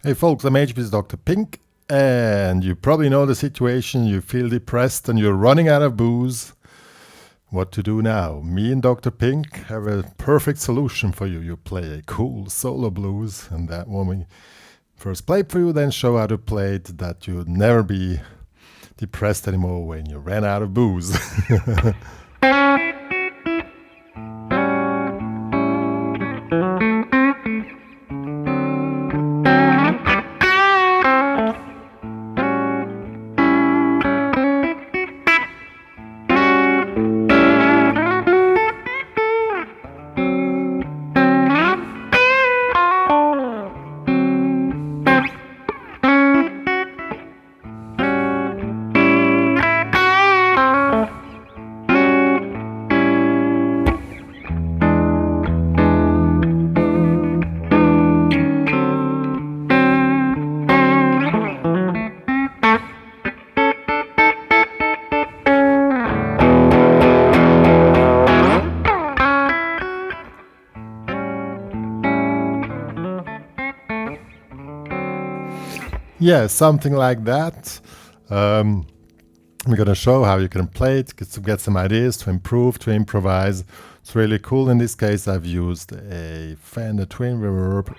Hey folks, I'm HP's Dr. Pink, and you probably know the situation. You feel depressed and you're running out of booze. What to do now? Me and Dr. Pink have a perfect solution for you. You play a cool solo blues, and that one we first play for you, then show how to play it, that you'll never be depressed anymore when you ran out of booze. Yeah, something like that. We're going to show how you can play it, to get some ideas, to improve, to improvise. It's really cool. In this case, I've used a Fender Twin Reverb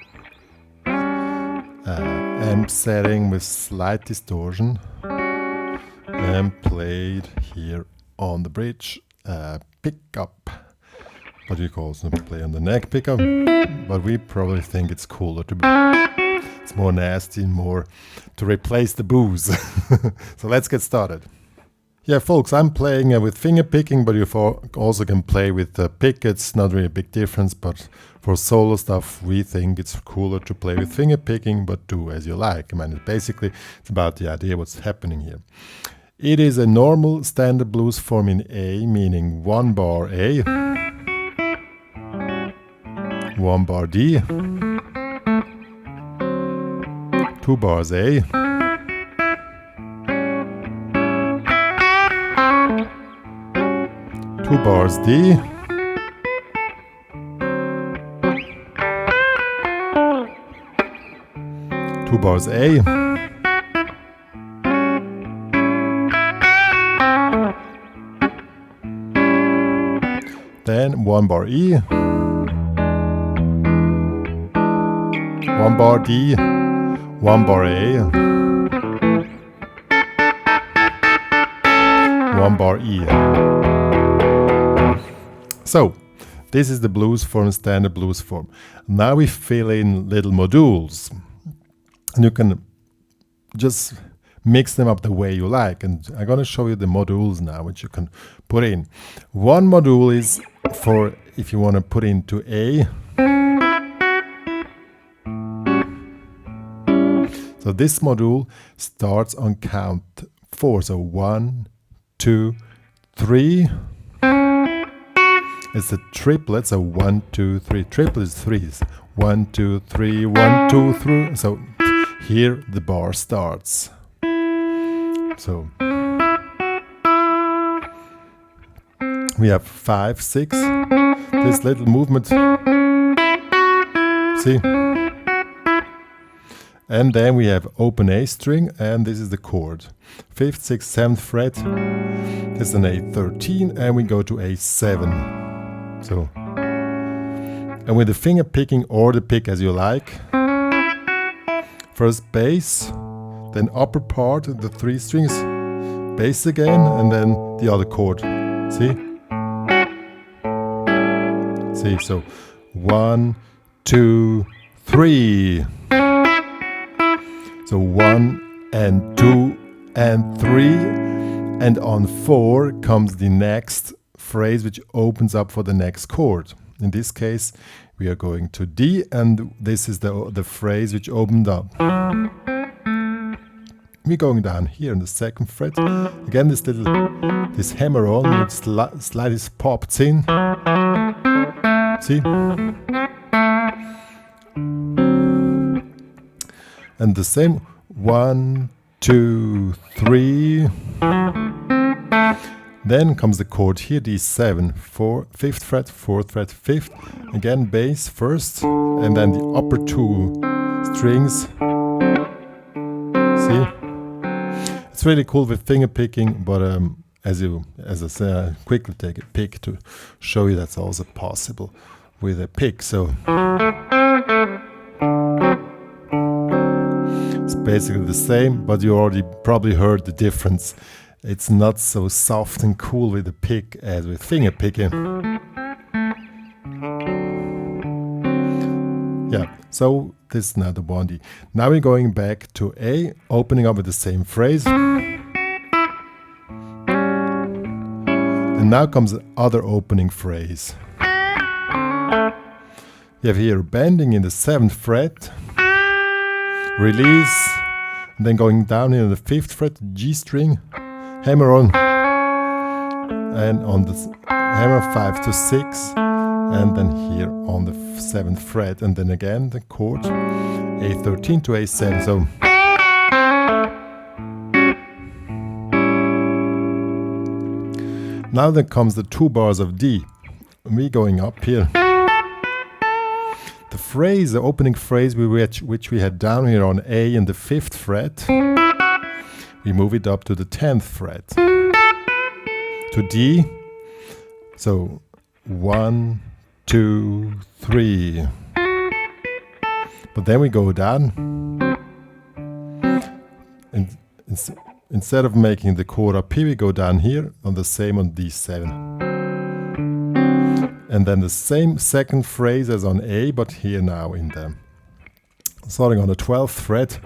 amp setting with slight distortion and played here on the bridge pickup. What you call it? Play on the neck pickup, but we probably think it's cooler to be. It's more nasty, more to replace the booze. So let's get started. Yeah, folks, I'm playing with finger picking, but you also can play with the pick. It's not really a big difference, but for solo stuff, we think it's cooler to play with finger picking, but do as you like. I mean, basically, it's about the idea what's happening here. It is a normal standard blues form in A, meaning 1 bar A, 1 bar D, 2 bars A, 2 bars D, 2 bars A, then 1 bar E, 1 bar D, 1 bar A, 1 bar E. So, this is the blues form, standard blues form. Now we fill in little modules. And you can just mix them up the way you like. And I'm going to show you the modules now, which you can put in. One module is for if you want to put into A. So this module starts on count 4. So 1, 2, 3. It's a triplet. So 1, 2, 3. Triplet is 3s. 1, 2, 3, 1, 2, 3. So here the bar starts. So we have 5, 6. This little movement. See? And then we have open A string, and this is the chord. 5th, 6th, 7th fret. This is an A13, and we go to A7. So, and with the finger picking or the pick as you like. First bass, then upper part, the 3 strings, bass again, and then the other chord. See? See, so 1, 2, 3. So 1 and 2 and 3, and on 4 comes the next phrase which opens up for the next chord. In this case, we are going to D, and this is the phrase which opened up. We're going down here in the 2nd fret. Again, this hammer on, which slightly pops in. See? And the same 1, 2, 3. Then comes the chord here, D7, 5th fret, 4th fret, 5th. Again, bass first, and then the upper 2 strings It's really cool with finger picking, but as I say, I quickly take a pick to show you that's also possible with a pick. So it's basically the same, but you already probably heard the difference. It's not so soft and cool with a pick as with finger picking. Yeah, so this is now the 1D. Now we're going back to A, opening up with the same phrase. And now comes the other opening phrase. You have here bending in the 7th fret, release, and then going down here on the 5th fret, G string, hammer on, and on the hammer 5 to 6, and then here on the 7th fret, and then again the chord A13 to A7. So now then comes the 2 bars of D. We going up here. The phrase, the opening phrase which we had down here on A in the 5th fret, we move it up to the 10th fret, to D. So 1, 2, 3. But then we go down, and instead of making the chord up here, we go down here on the same on D7. And then the same second phrase as on A, but here now in the starting on the 12th fret.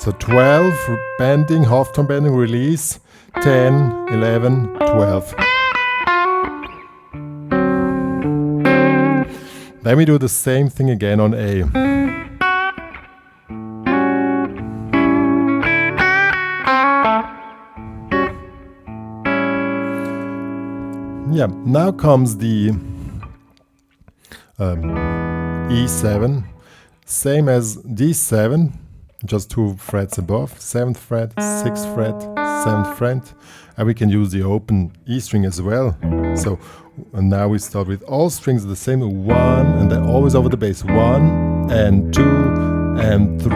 So 12, bending, half tone bending, release, 10, 11, 12. Then we do the same thing again on A. Yeah, now comes the E7, same as D7, just 2 frets above, 7th fret, 6th fret, 7th fret, and we can use the open E string as well. So and now we start with all strings the same, 1, and then always over the bass, 1 and 2 and 3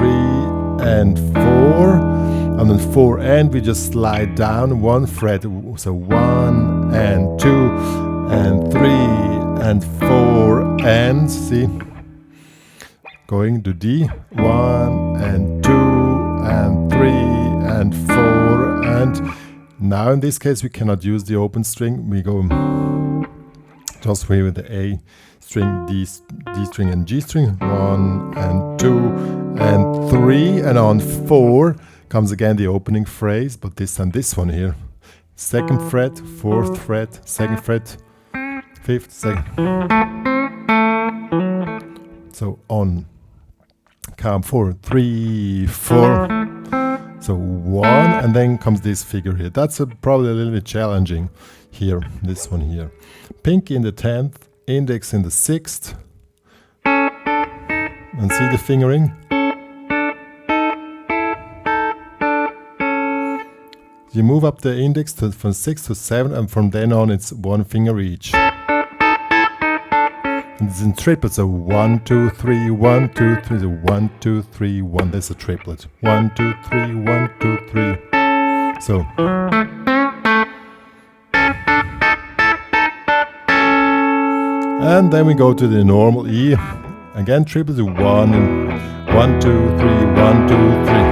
and 4, and then 4, and we just slide down 1 fret, so 1 and 2 and 3 and 4, and see, going to D, 1 and 2 and 3 and 4, and now in this case we cannot use the open string, we go just here with the A string, D string and G string, 1 and 2 and 3, and on 4 comes again the opening phrase, but this time this one here, 2nd fret, 4th fret, 2nd fret, 5th, 2nd. So on count 4, 3, 4. So 1, and then comes this figure here. That's probably a little bit challenging here, this one here. Pinky in the 10th, index in the 6th. And see the fingering? You move up the index from 6 to 7, and from then on it's 1 finger each. And it's in triplet, so 1, 2, 3, 1, 2, 3, so 1, 2, 3, 1. That's a triplet. 1, 2, 3, 1, 2, 3. So. And then we go to the normal E. Again, triplet, 1, 1, 2, 3, 1, 2, 3.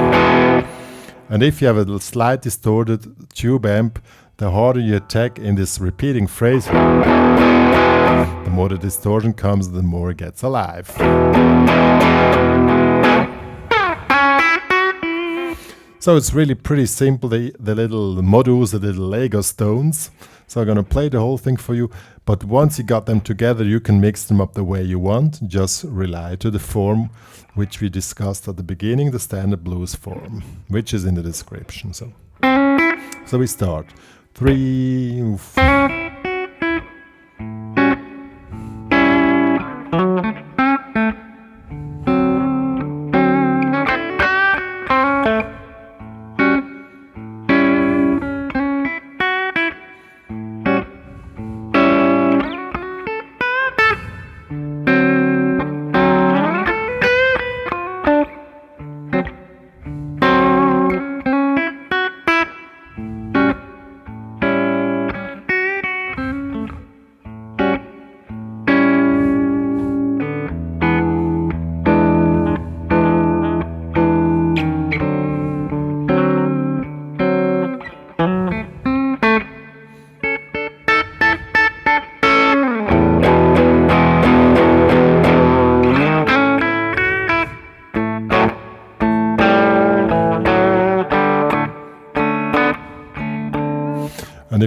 And if you have a slight distorted tube amp, the harder you attack in this repeating phrase, the more the distortion comes, the more it gets alive. So it's really pretty simple, the little modules, the little Lego stones. So I'm going to play the whole thing for you, but once you got them together, you can mix them up the way you want. Just rely to the form which we discussed at the beginning, the standard blues form, which is in the description. So we start. 3, 4.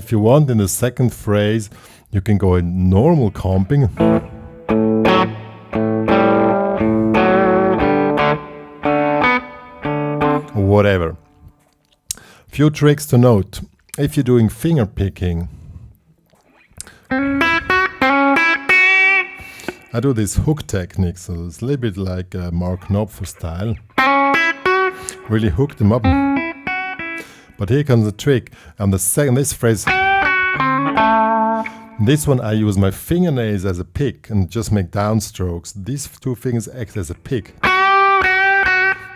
if you want, in the second phrase, you can go in normal comping. Whatever. Few tricks to note. If you're doing finger picking, I do this hook technique, so it's a little bit like Mark Knopfler style. Really hook them up. But here comes the trick. On the second, this phrase, this one I use my fingernails as a pick and just make downstrokes. These two fingers act as a pick.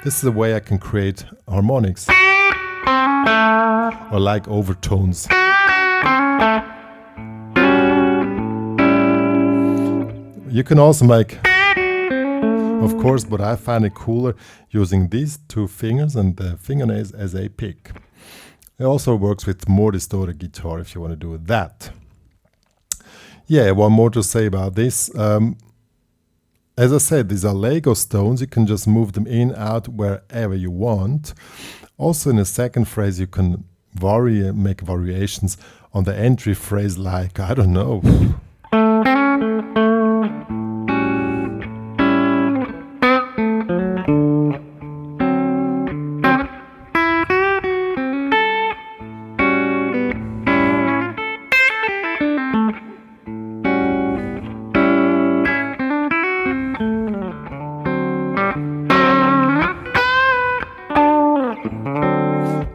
This is the way I can create harmonics or like overtones. You can also make, of course, but I find it cooler using these two fingers and the fingernails as a pick. It also works with more distorted guitar if you want to do that. Yeah, one more to say about this. As I said, these are Lego stones. You can just move them in, out, wherever you want. Also in the second phrase, you can make variations on the entry phrase like, I don't know.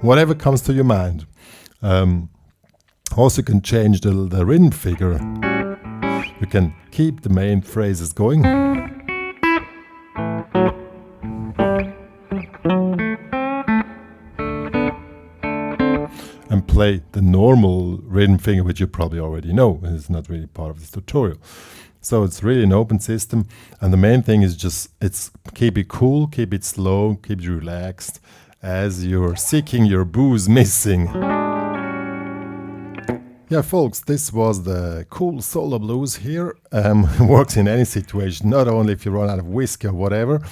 Whatever comes to your mind. Also, you can change the rhythm figure. You can keep the main phrases going. And play the normal rhythm figure, which you probably already know. It's not really part of this tutorial. So it's really an open system. And the main thing is just keep it cool, keep it slow, keep it relaxed, as you're seeking your booze missing. Yeah, folks, this was the cool solo blues here. Works in any situation, not only if you run out of whiskey or whatever.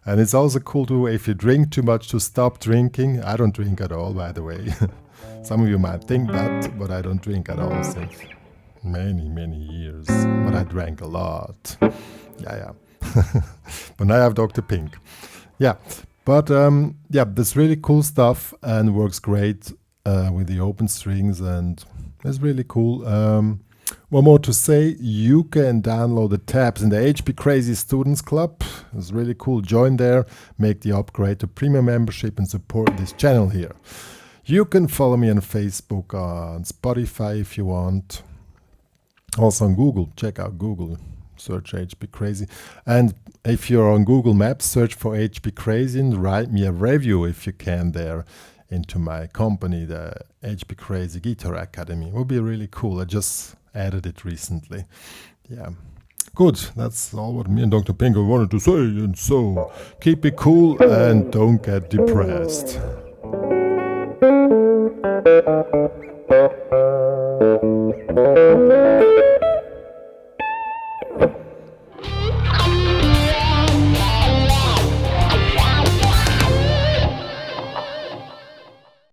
And it's also cool to, if you drink too much, to stop drinking. I don't drink at all, by the way. Some of you might think that, but I don't drink at all since many years. But I drank a lot. Yeah. But now I have Dr. Pink. Yeah. But yeah, that's really cool stuff and works great with the open strings, and it's really cool. One more to say, you can download the tabs in the HPCrazy Students Club. It's really cool. Join there, make the upgrade to premium membership and support this channel here. You can follow me on Facebook, on Spotify if you want. Also on Google, check out Google. Search HPCrazy. And if you're on Google Maps, search for HPCrazy and write me a review if you can there into my company, the HPCrazy Guitar Academy. It would be really cool. I just added it recently. Yeah. Good. That's all what me and Dr. Pinko wanted to say. And so keep it cool and don't get depressed.